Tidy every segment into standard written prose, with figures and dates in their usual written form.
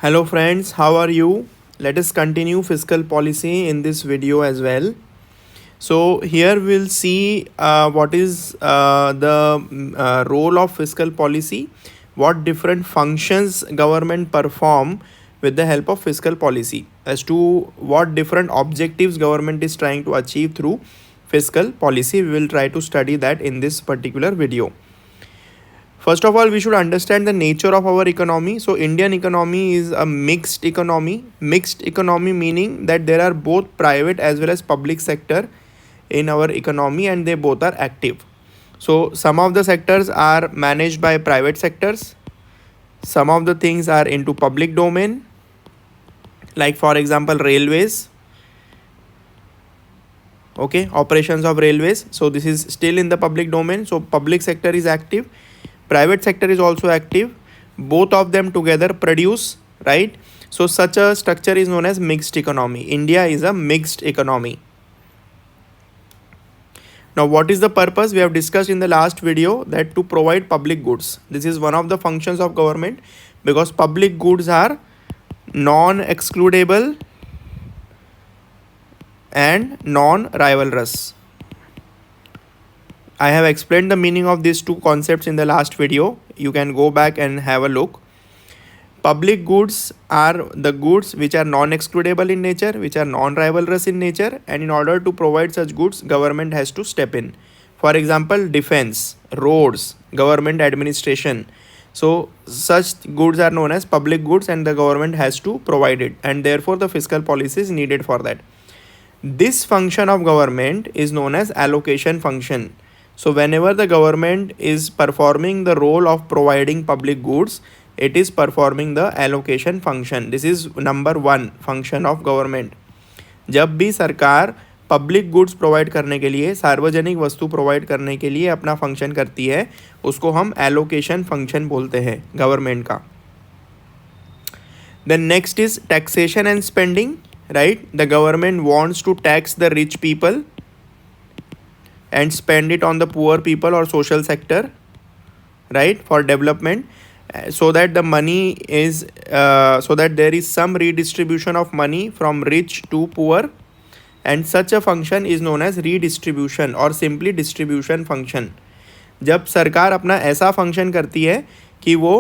Hello friends, how are you? Let us continue fiscal policy in this video as well. So here we'll see what is the role of fiscal policy, what different functions government perform with the help of fiscal policy, as to what different objectives government is trying to achieve through fiscal policy. We will try to study that in this particular video. First of all, we should understand the nature of our economy. So Indian economy is a mixed economy. Mixed economy meaning that there are both private as well as public sector in our economy, and they both are active. So some of the sectors are managed by private sectors. Some of the things are into public domain, like for example railways. Okay, operations of railways. So this is still in the public domain. So public sector is active. Private sector is also active. Both of them together produce, right? So such a structure is known as mixed economy. India is a mixed economy. Now what is the purpose? We have discussed in the last video that to provide public goods. This is one of the functions of government, because public goods are non-excludable and non-rivalrous. I have explained the meaning of these two concepts in the last video. You can go back and have a look. Public goods are the goods which are non-excludable in nature, which are non-rivalrous in nature, and in order to provide such goods, government has to step in. For example, defense, roads, government administration. So such goods are known as public goods, and the government has to provide it, and therefore the fiscal policy is needed for that. This function of government is known as allocation function. So whenever the government is performing the role of providing public goods, it is performing the allocation function. This is number one function of government. जब भी सरकार public goods provide करने के लिए, सार्वजनिक वस्तु provide करने के लिए अपना फंक्शन करती है, उसको हम एलोकेशन फंक्शन बोलते हैं गवर्नमेंट का. Then next is taxation and spending, right? The government wants to tax the rich people and spend it on the poor people or social sector, right, for development, so that the money is so that there is some redistribution of money from rich to poor, and such a function is known as redistribution or simply distribution function. जब सरकार अपना ऐसा function करती है कि वो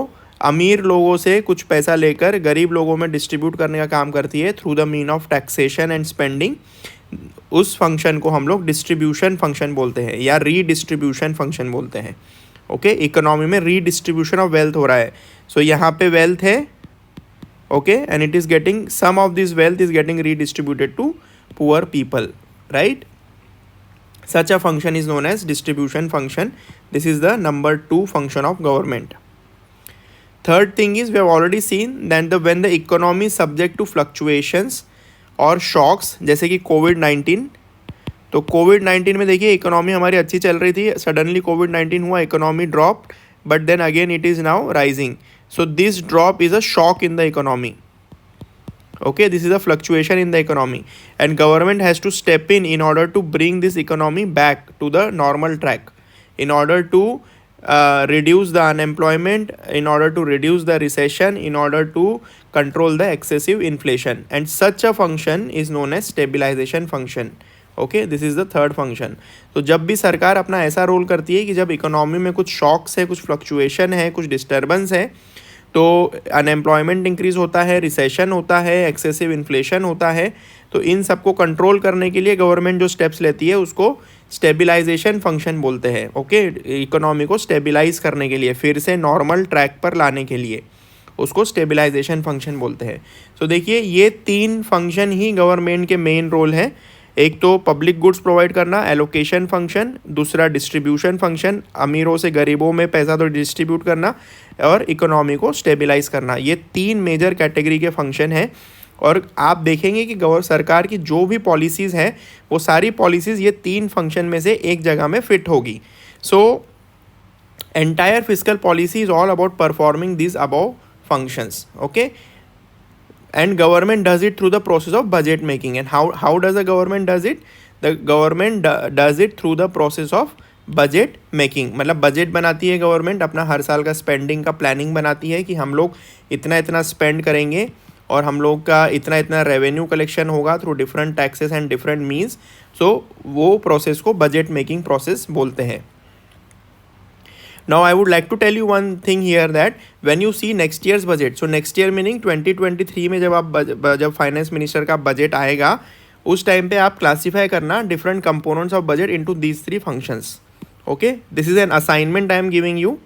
अमीर लोगों से कुछ पैसा लेकर गरीब लोगों में डिस्ट्रीब्यूट करने का काम करती है through the mean of taxation and spending, उस फंक्शन को हम लोग डिस्ट्रीब्यूशन फंक्शन बोलते हैं या रीडिस्ट्रीब्यूशन फंक्शन बोलते हैं. ओके, इकोनॉमी में रीडिस्ट्रीब्यूशन ऑफ वेल्थ हो रहा है. सो यहाँ पे वेल्थ है, okay, and it is getting some of this wealth is getting redistributed to poor people, right? Such a function is known as distribution function. This is the number 2 function of government. Third thing is, we have already seen that when the economy is subject to fluctuations और shocks, जैसे कि कोविड-19. तो कोविड-19 में देखिए economy हमारी अच्छी चल रही थी, सडनली कोविड-19 हुआ, economy drop, but then again it is now rising. So this drop is a shock in the economy. Okay, this is a fluctuation in the economy, and government has to step in order to bring this economy back to the normal track, in order to reduce the unemployment, in order to reduce the recession, in order to control the excessive inflation, and such a function is known as stabilization function. Okay, this is the third function. तो जब भी सरकार अपना ऐसा role करती है कि जब इकोनॉमी में कुछ शॉक्स है, कुछ फ्लक्चुएशन है, कुछ डिस्टर्बेंस है, तो अनएम्प्लॉयमेंट इंक्रीज होता है, रिसेशन होता है, एक्सेसिव इन्फ्लेशन होता है, तो इन सबको कंट्रोल करने के लिए गवर्नमेंट जो स्टेप्स लेती है उसको स्टेबिलाइजेशन फंक्शन बोलते हैं. ओके, इकोनॉमी को स्टेबिलाइज करने के लिए, फिर से नॉर्मल ट्रैक पर लाने के लिए उसको स्टेबिलाइजेशन फंक्शन बोलते हैं. तो देखिए ये 3 फंक्शन ही गवर्नमेंट के मेन रोल है. एक तो पब्लिक गुड्स प्रोवाइड करना, एलोकेशन फंक्शन, दूसरा डिस्ट्रीब्यूशन फंक्शन, अमीरों से गरीबों में पैसा तो डिस्ट्रीब्यूट करना, और इकोनॉमी को स्टेबिलाइज करना. ये 3 मेजर कैटेगरी के फंक्शन हैं. और आप देखेंगे कि सरकार की जो भी पॉलिसीज़ हैं वो सारी पॉलिसीज़ ये 3 फंक्शन में से एक जगह में फिट होगी. So entire fiscal policy is all about performing this above functions. Okay, and government does it through the process of budget making. And how does the government does it? The government does it through the process of budget making, मतलब budget बनाती है government, अपना हर साल का spending का planning बनाती है कि हम लोग इतना इतना स्पेंड करेंगे और हम लोग का इतना इतना रेवेन्यू कलेक्शन होगा through different taxes and different means. So वो प्रोसेस को बजट मेकिंग प्रोसेस बोलते हैं. Now I would like to tell you one thing here that when you see next year's budget, so next year meaning 2023 में जब finance minister का budget आएगा उस time पे आप क्लासीफाई करना different components of budget into these 3 functions. Okay, this is an assignment I am giving you.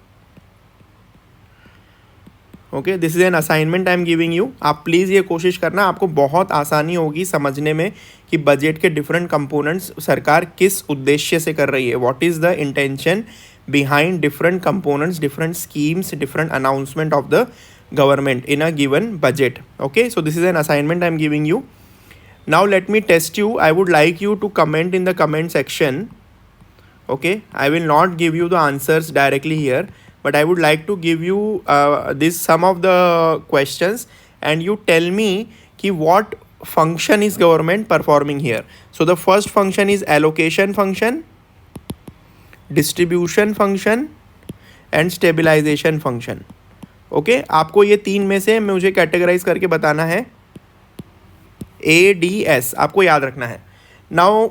Okay, this is an assignment I am giving you. आप please ये कोशिश करना, आपको बहुत आसानी होगी समझने में कि बजट के डिफरेंट कंपोनेंट्स सरकार किस उद्देश्य से कर रही है. What is the intention behind different components, different schemes, different announcement of the government in a given budget. Okay, so this is an assignment I'm giving you. Now let me test you. I would like you to comment in the comment section. Okay, I will not give you the answers directly here, but I would like to give you this some of the questions and you tell me ki what function is government performing here. So the first function is allocation function, distribution function and stabilisation function. Okay, आपको ये 3 में से मुझे categorise करके बताना है. ADS आपको याद रखना है. नाउ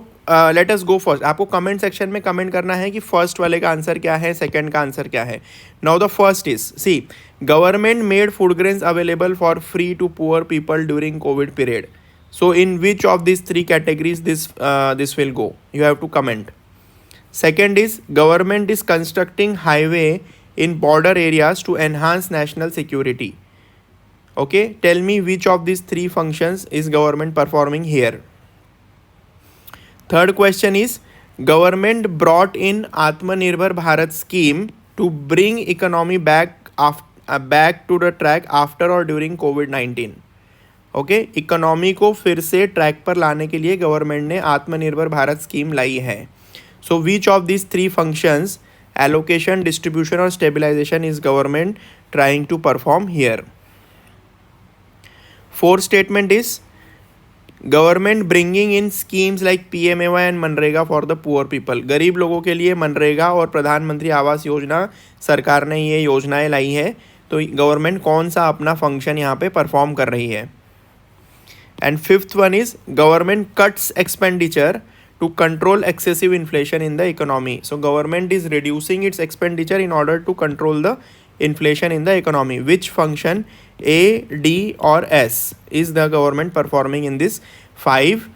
लेट अस गो फर्स्ट. आपको कमेंट सेक्शन में कमेंट करना है कि फर्स्ट वाले का आंसर क्या है, सेकंड का आंसर क्या है. Now the first is C government made food grains available for free to poor people during COVID period. So in which of this 3 categories this will go, you have to comment. Second is government is constructing highway in border areas to enhance national security. Okay, tell me which of these 3 functions is government performing here. Third question is government brought in Atmanirbhar Bharat scheme to bring economy back to the track after or during COVID-19. Okay, economy को फिर से track पर लाने के लिए government ने आत्मनिर्भर Bharat scheme लाई है. So which of these 3 functions, allocation, distribution or stabilization, is government trying to perform here? Fourth statement is government bringing in schemes like PMAY and MNREGA for the poor people. गरीब लोगों के लिए मनरेगा और प्रधानमंत्री आवास योजना सरकार ने ये योजनाएं लाई है. तो गवर्नमेंट कौन सा अपना फंक्शन यहाँ पे परफॉर्म कर रही है. And fifth one is government cuts expenditure to control excessive inflation in the economy. So government is reducing its expenditure in order to control the inflation in the economy. Which function A, D or S is the government performing in this 5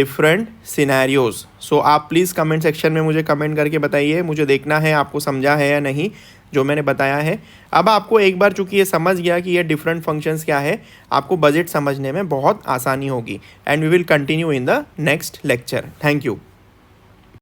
different scenarios? So आप please comment section में मुझे comment करके बताइए. मुझे देखना है आपको समझा है या नहीं जो मैंने बताया है. अब आपको एक बार चूंकि ये समझ गया कि ये डिफरेंट फंक्शंस क्या है, आपको बजट समझने में बहुत आसानी होगी. And we will continue in the next lecture. Thank you.